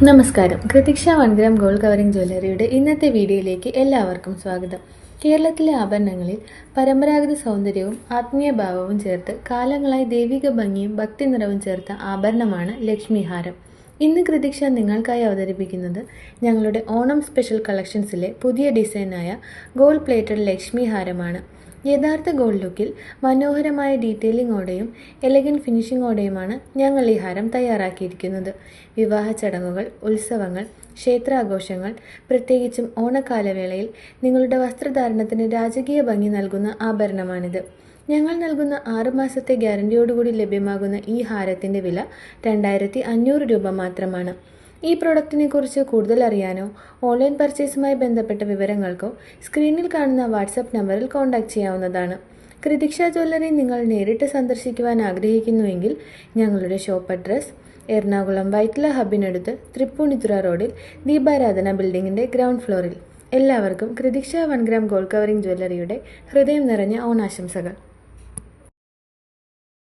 നമസ്കാരം. കൃതിക്ഷ 1 gram gold covering ജ്വല്ലറിയുടെ ഇന്നത്തെ വീഡിയോയിലേക്ക് എല്ലാവർക്കും സ്വാഗതം. കേരളത്തിലെ ആഭരണങ്ങളിൽ പരമ്പരാഗത സൗന്ദര്യവും ആത്മീയഭാവവും ചേർത്ത് കാലങ്ങളായി ദൈവിക ഭംഗിയും ഭക്തി നിറവും ചേർത്ത ആഭരണമാണ് ലക്ഷ്മിഹാരം. ഇന്ന് കൃതിക്ഷ നിങ്ങൾക്കായി അവതരിപ്പിക്കുന്നത് ഞങ്ങളുടെ ഓണം സ്പെഷ്യൽ കളക്ഷൻസിലെ പുതിയ ഡിസൈനായ ഗോൾഡ് പ്ലേറ്റഡ് ലക്ഷ്മിഹാരമാണ്. യഥാർത്ഥ ഗോൾഡ് ലുക്കിൽ മനോഹരമായ ഡീറ്റെയിലിങ്ങോടെയും എലഗൻറ്റ് ഫിനിഷിങ്ങോടെയുമാണ് ഞങ്ങൾ ഈ ഹാരം തയ്യാറാക്കിയിരിക്കുന്നത്. വിവാഹ ചടങ്ങുകൾ, ഉത്സവങ്ങൾ, ക്ഷേത്രാഘോഷങ്ങൾ, പ്രത്യേകിച്ചും ഓണക്കാലവേളയിൽ നിങ്ങളുടെ വസ്ത്രധാരണത്തിന് രാജകീയ ഭംഗി നൽകുന്ന ആഭരണമാണിത്. ഞങ്ങൾ നൽകുന്ന 6 മാസത്തെ ഗ്യാരണ്ടിയോടുകൂടി ലഭ്യമാകുന്ന ഈ ഹാരത്തിൻ്റെ വില 2500 രൂപ മാത്രമാണ്. ഈ പ്രൊഡക്റ്റിനെ കുറിച്ച് കൂടുതൽ അറിയാനോ ഓൺലൈൻ പർച്ചേസുമായി ബന്ധപ്പെട്ട വിവരങ്ങൾക്കോ സ്ക്രീനിൽ കാണുന്ന വാട്സപ്പ് നമ്പറിൽ കോൺടാക്റ്റ് ചെയ്യാവുന്നതാണ്. കൃതിക്ഷ ജ്വല്ലറി നിങ്ങൾ നേരിട്ട് സന്ദർശിക്കുവാൻ ആഗ്രഹിക്കുന്നുവെങ്കിൽ ഞങ്ങളുടെ ഷോപ്പ് അഡ്രസ് എറണാകുളം വൈറ്റ്ല ഹബിനടുത്ത് തൃപ്പൂണിത്തുറ റോഡിൽ ദീപാരാധന ബിൽഡിങ്ങിൻ്റെ ഗ്രൗണ്ട് ഫ്ലോറിൽ. എല്ലാവർക്കും കൃതിക്ഷ 1 ഗ്രാം ഗോൾഡ് കവറിംഗ് ജ്വല്ലറിയുടെ ഹൃദയം നിറഞ്ഞ ഓണാശംസകൾ.